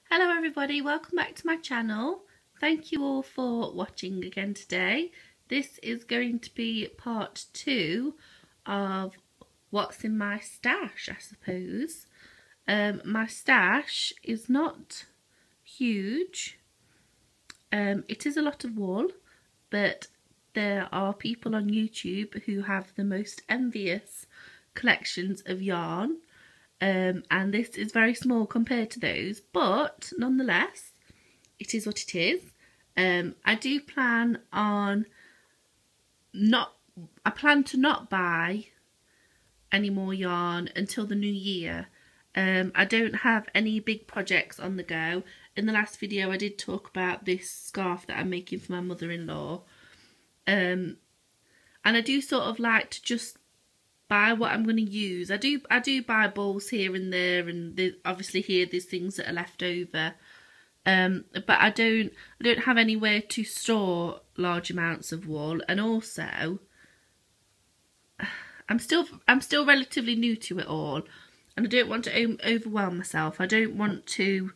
Hello everybody, welcome back to my channel. Thank you all for watching again today. This is going to be part 2 of what's in my stash, I suppose. My stash is not huge. It is a lot of wool, but there are people on YouTube who have the most envious collections of yarn. And this is very small compared to those, but nonetheless it is what it is. I do plan on I plan to not buy any more yarn until the new year. I don't have any big projects on the go. In the last video I did talk about this scarf that I'm making for my mother-in-law, and I do sort of like to just buy what I'm going to use. I do buy balls here and there, and obviously here there's things that are left over. But I don't have anywhere to store large amounts of wool, and also I'm still relatively new to it all, and I don't want to overwhelm myself. I don't want to,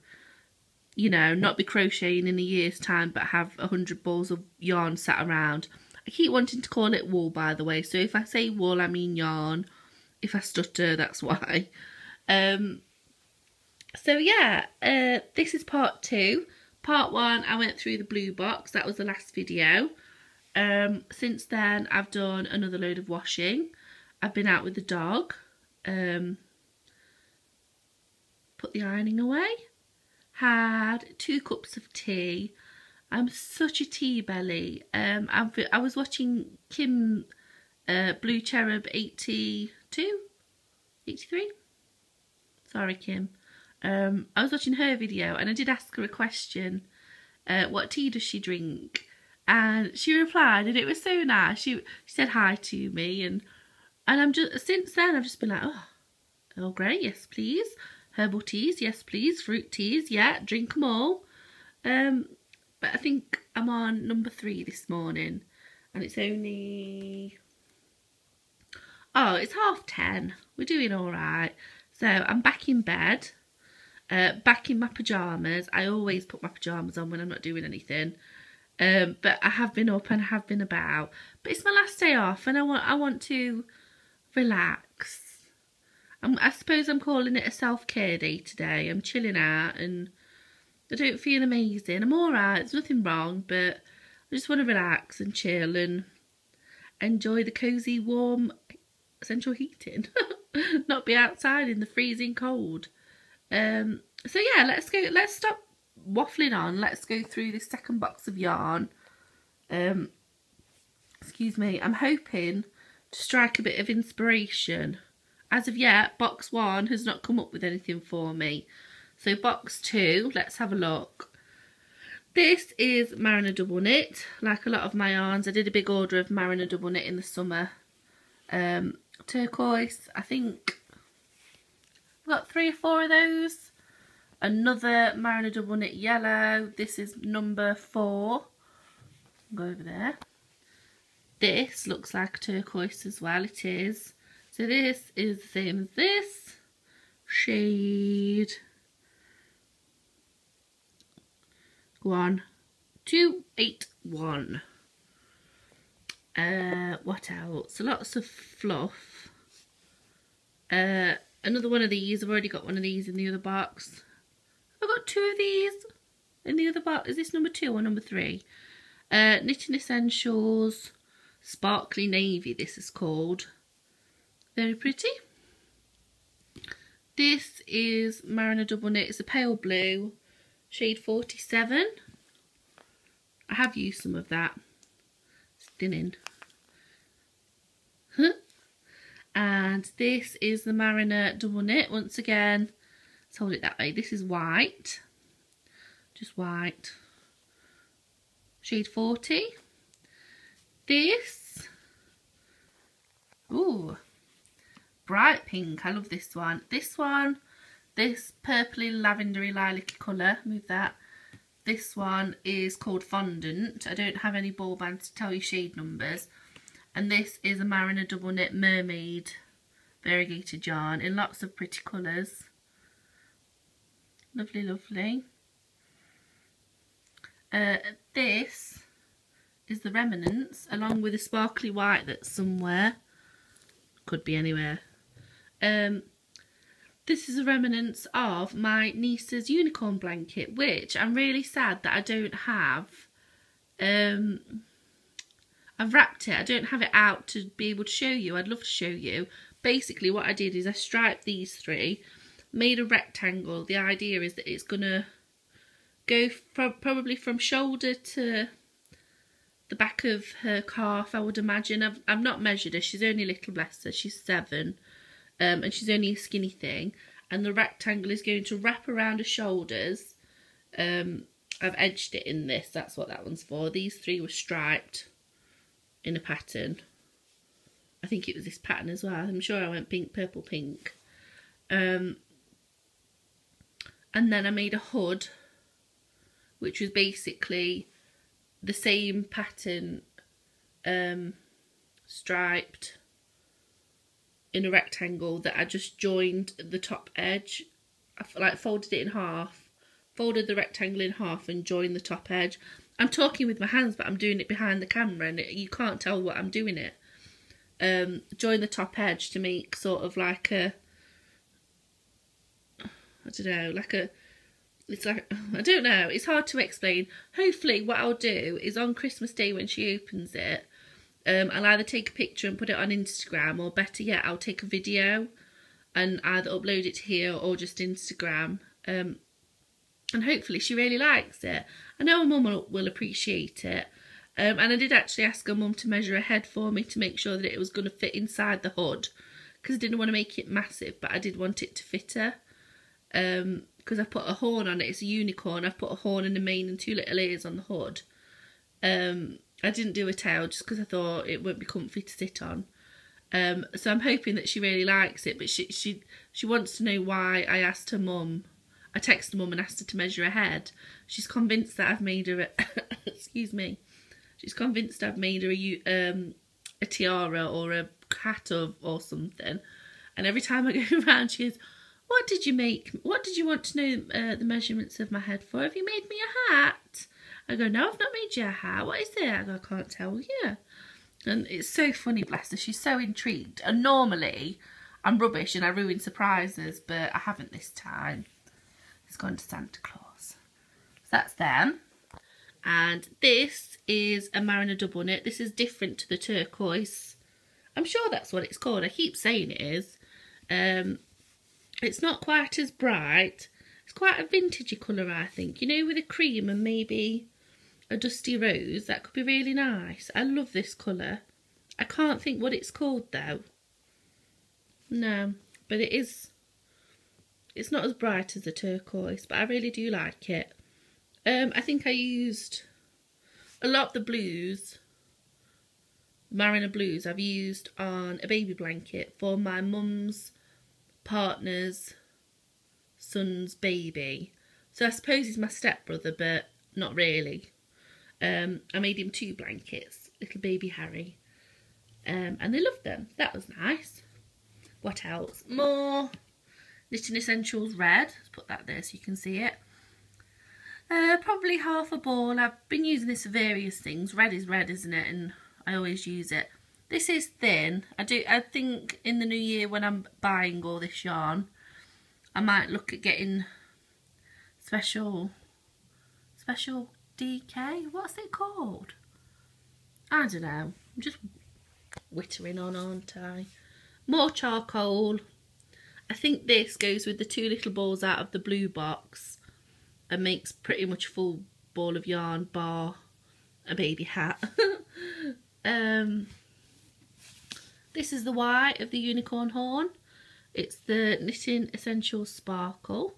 you know, not be crocheting in a year's time but have 100 balls of yarn sat around. I keep wanting to call it wool, by the way, so if I say wool I mean yarn. If I stutter, that's why. So yeah, this is part 2. Part 1 I went through the blue box, that was the last video. Since then I've done another load of washing. I've been out with the dog, put the ironing away, had 2 cups of tea. I'm such a tea belly. I was watching Kim Blue Cherub 82, 83. Sorry, Kim. I was watching her video and I did ask her a question. What tea does she drink? And she replied, and it was so nice. She said hi to me, and I'm just, since then I've just been like, oh, Earl Grey, yes please. Herbal teas, yes please. Fruit teas, yeah, drink them all. But I think I'm on number 3 this morning, and it's only, oh, it's 10:30. We're doing all right. So I'm back in bed, back in my pyjamas. I always put my pyjamas on when I'm not doing anything. But I have been up and I have been about. But it's my last day off, and I want to relax. I suppose I'm calling it a self-care day today. I'm chilling out and I don't feel amazing. I'm alright, there's nothing wrong, but I just want to relax and chill and enjoy the cosy, warm, central heating. Not be outside in the freezing cold. So yeah, let's stop waffling on. Let's go through this second box of yarn. Excuse me, I'm hoping to strike a bit of inspiration. As of yet, box 1 has not come up with anything for me. So box 2, let's have a look. This is Mariner Double Knit. Like a lot of my yarns, I did a big order of Mariner Double Knit in the summer. Turquoise, I think I've got 3 or 4 of those. Another Mariner Double Knit yellow. This is number 4. Go over there. This looks like turquoise as well, it is. So this is the same as this shade. Go on, 281. What else? Lots of fluff. Another one of these. I've already got one of these in the other box. I've got 2 of these in the other box. Is this number 2 or number 3? Knitting Essentials Sparkly Navy, this is called. Very pretty. This is Mariner Double Knit. It's a pale blue. Shade 47. I have used some of that. It's thinning. And this is the Mariner Double Knit. Once again, let's hold it that way. This is white. Just white. Shade 40. This. Ooh. Bright pink. I love this one. This purpley lavendery lilac colour. Move that. This one is called Fondant. I don't have any ball bands to tell you shade numbers. And this is a Mariner Double Knit Mermaid variegated yarn in lots of pretty colours. Lovely, lovely. This is the remnants, along with a sparkly white that's somewhere. Could be anywhere. This is a remnants of my niece's unicorn blanket, which I'm really sad that I don't have. I've wrapped it. I don't have it out to be able to show you. I'd love to show you. Basically what I did is I striped these three, made a rectangle. The idea is that it's going to go probably from shoulder to the back of her calf, I would imagine. I've not measured her. She's only little, bless her. She's 7. And she's only a skinny thing. And the rectangle is going to wrap around her shoulders. I've edged it in this. That's what that one's for. These 3 were striped in a pattern. I think it was this pattern as well. I'm sure I went pink, purple, pink. And then I made a hood, which was basically the same pattern, striped in a rectangle, that I just joined the top edge. I like folded it in half, folded the rectangle in half and joined the top edge. I'm talking with my hands, but I'm doing it behind the camera and you can't tell what I'm doing it. Join the top edge to make sort of like a, I don't know, like a, it's like, I don't know, it's hard to explain. Hopefully what I'll do is on Christmas Day when she opens it, I'll either take a picture and put it on Instagram, or better yet, I'll take a video and either upload it to here or just Instagram. And hopefully she really likes it. I know her mum will appreciate it. And I did actually ask her mum to measure her head for me to make sure that it was going to fit inside the hood, because I didn't want to make it massive, but I did want it to fit her. Because I put a horn on it. It's a unicorn. I've put a horn and a mane and 2 little ears on the hood. I didn't do a tail just because I thought it wouldn't be comfy to sit on. So I'm hoping that she really likes it, but she wants to know why I asked her mum. I texted mum and asked her to measure her head. She's convinced that I've made her excuse me. She's convinced I've made her a tiara or a hat or something. And every time I go around, she goes, "What did you make? What did you want to know the measurements of my head for? Have you made me a hat?" I go, "No, I've not made you a hat. What is it?" I go, "I can't tell you." And it's so funny, bless her. She's so intrigued. And normally I'm rubbish and I ruin surprises, but I haven't this time. It's gone to Santa Claus. So that's them. And this is a Mariner double knit. This is different to the turquoise. I'm sure that's what it's called. I keep saying it is. It's not quite as bright. It's quite a vintagey colour, I think. You know, with a cream and maybe a dusty rose. That could be really nice. I love this colour. I can't think what it's called though. No, but it is. It's not as bright as the turquoise, but I really do like it. I think I used a lot of the blues, Mariner blues, I've used on a baby blanket for my mum's partner's son's baby. So I suppose he's my stepbrother, but not really. I made him 2 blankets, little baby Harry. And they loved them. That was nice. What else? More Knitting Essentials red. Let's put that there so you can see it. Probably half a ball. I've been using this for various things. Red is red, isn't it? And I always use it. This is thin. I think in the new year when I'm buying all this yarn, I might look at getting special DK. What's it called? I don't know. I'm just wittering on, aren't I? More charcoal. I think this goes with the 2 little balls out of the blue box and makes pretty much a full ball of yarn bar a baby hat. This is the white of the unicorn horn. It's the Knitting Essentials Sparkle.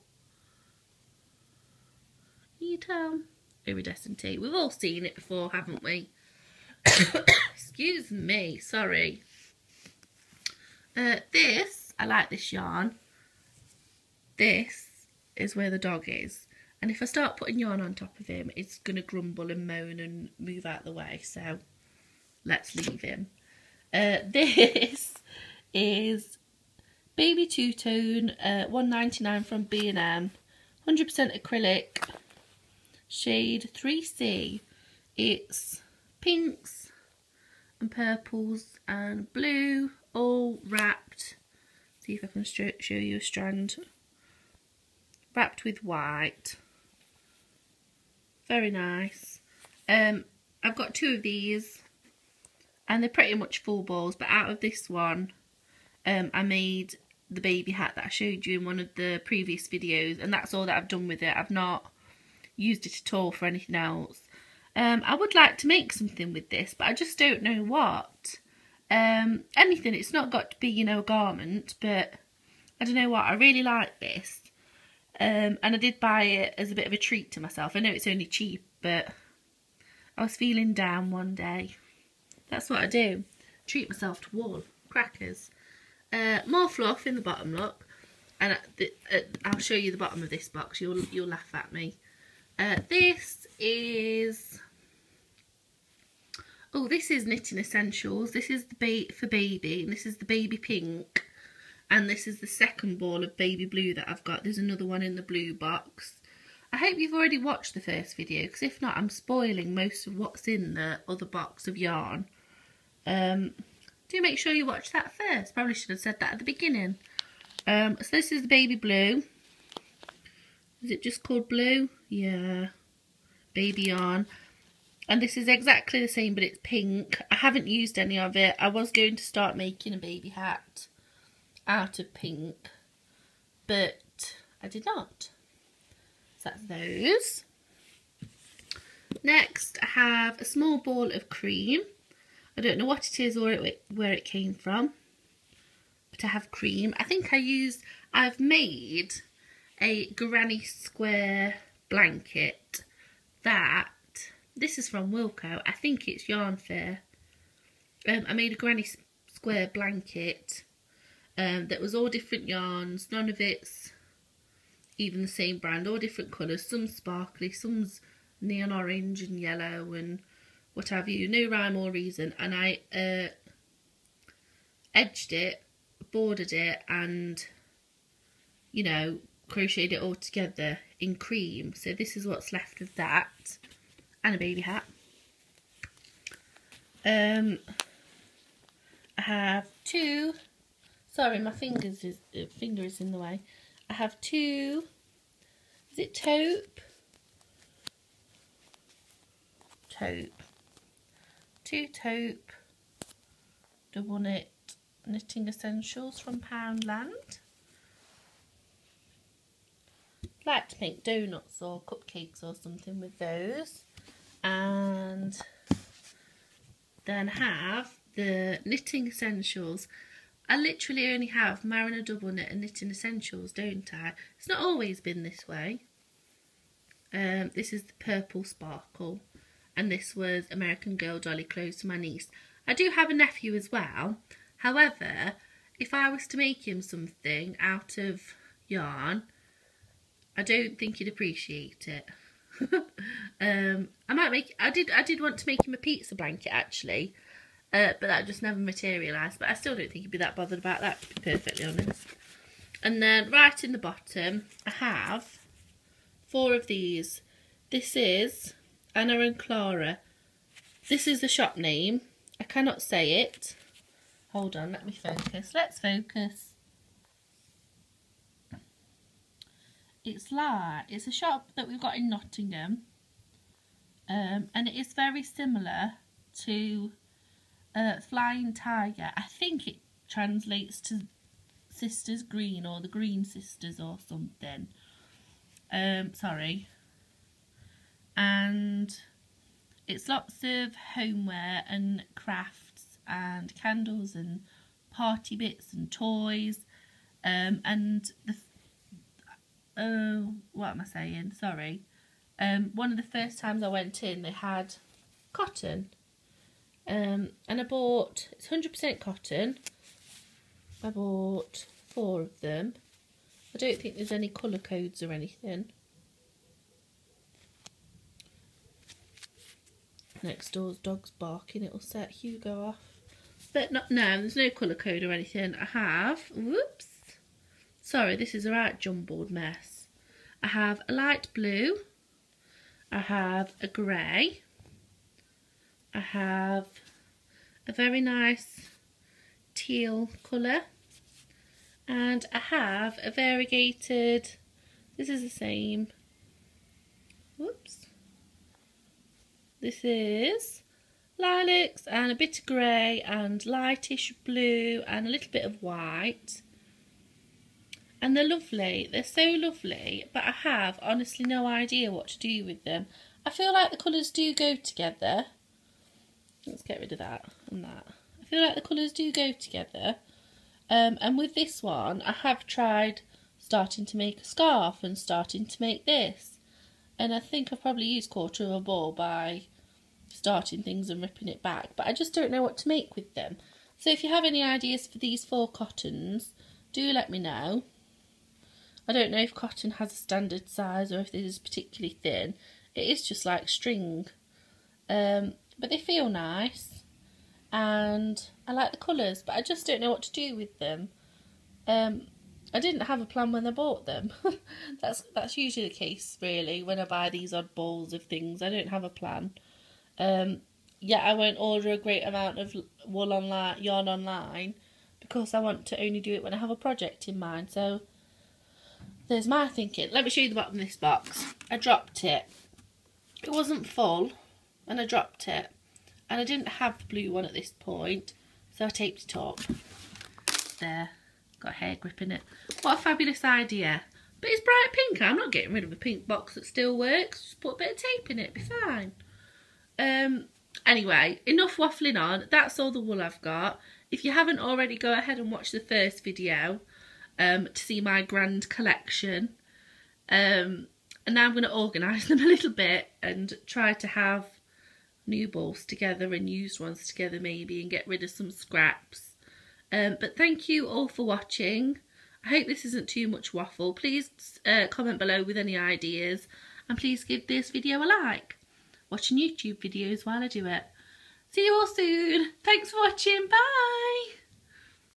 Can you tell? Iridescent tea. We've all seen it before, haven't we? Excuse me, sorry. This, I like this yarn. This is where the dog is. And if I start putting yarn on top of him, it's going to grumble and moan and move out of the way. So let's leave him. This is Baby Two-Tone, $1.99 from B&M. 100% acrylic. shade 3C. It's pinks and purples and blue all wrapped. See if I can show you a strand. Wrapped with white. Very nice. I've got 2 of these and they're pretty much full balls, but out of this one I made the baby hat that I showed you in one of the previous videos, and that's all that I've done with it. I've not used it at all for anything else. I would like to make something with this, but I just don't know what. Anything. It's not got to be, you know, a garment, but I don't know what. I really like this. And I did buy it as a bit of a treat to myself. I know it's only cheap, but I was feeling down one day. That's what I do. Treat myself to wool. Crackers. More fluff in the bottom, look. And I'll show you the bottom of this box. You'll laugh at me. This is... Oh, this is Knitting Essentials. This is the for baby, and this is the baby pink. And this is the second ball of baby blue that I've got. There's another one in the blue box. I hope you've already watched the first video, because if not, I'm spoiling most of what's in the other box of yarn. Do make sure you watch that first. Probably should have said that at the beginning. So this is the baby blue. Is it just called blue? Yeah. Baby yarn. And this is exactly the same, but it's pink. I haven't used any of it. I was going to start making a baby hat out of pink, but I did not. So that's those. Next, I have a small ball of cream. I don't know what it is or where it came from, but I have cream. I think I've made a granny square blanket that, this is from Wilko, I think it's Yarn Fair. I made a granny square blanket that was all different yarns, none of it's even the same brand, all different colours, some sparkly, some's neon orange and yellow and what have you, no rhyme or reason. And I edged it, bordered it, and, you know, crocheted it all together in cream. So this is what's left of that, and a baby hat. I have 2. Sorry, my finger is in the way. I have 2. Is it taupe? Taupe. 2 taupe double knit knitting essentials from Poundland. Like to make donuts or cupcakes or something with those. And then have the knitting essentials. I literally only have Mariner double knit and knitting essentials, don't I? It's not always been this way. This is the purple sparkle, and this was American Girl dolly clothes for my niece. I do have a nephew as well. However, if I was to make him something out of yarn, I don't think he'd appreciate it. I might make. I did want to make him a pizza blanket actually, but that just never materialised. But I still don't think he'd be that bothered about that, to be perfectly honest. And then right in the bottom, I have 4 of these. This is Anna and Clara. This is the shop name. I cannot say it. Hold on, let me focus. Let's focus. It's a shop that we've got in Nottingham, and it is very similar to Flying Tiger. I think it translates to Sisters Green or the Green Sisters or something. Sorry. And it's lots of homeware and crafts and candles and party bits and toys, and the what am I saying? Sorry. One of the first times I went in, they had cotton, and I bought, it's 100% cotton. I bought 4 of them. I don't think there's any colour codes or anything. Next door's dog's barking, it'll set Hugo off. But no, there's no colour code or anything. I have, whoops, sorry, this is a right jumbled mess. I have a light blue, I have a grey, I have a very nice teal colour, and I have a variegated, this is the same, whoops, this is lilacs and a bit of grey and lightish blue and a little bit of white. And they're lovely, they're so lovely, but I have honestly no idea what to do with them. I feel like the colours do go together. Let's get rid of that and that. I feel like the colours do go together. And with this one, I have tried starting to make a scarf and starting to make this. And I think I've probably used quarter of a ball by starting things and ripping it back. But I just don't know what to make with them. So if you have any ideas for these 4 cottons, do let me know. I don't know if cotton has a standard size or if this is particularly thin. It is just like string. But they feel nice. And I like the colours, but I just don't know what to do with them. I didn't have a plan when I bought them. That's usually the case, really, when I buy these odd balls of things. I don't have a plan. Yeah, I won't order a great amount of yarn online because I want to only do it when I have a project in mind. So there's my thinking. Let me show you the bottom of this box. I dropped it. It wasn't full and I dropped it. And I didn't have the blue one at this point, so I taped it up. There, got hair grip in it. What a fabulous idea. But it's bright pink. I'm not getting rid of a pink box that still works. Just put a bit of tape in it, it'll be fine. Anyway, enough waffling on. That's all the wool I've got. If you haven't already, go ahead and watch the first video to see my grand collection. And now I'm going to organise them a little bit and try to have new balls together and used ones together maybe, and get rid of some scraps. But thank you all for watching. I hope this isn't too much waffle. Please comment below with any ideas, and please give this video a like. Watching YouTube videos while I do it. See you all soon. Thanks for watching. Bye.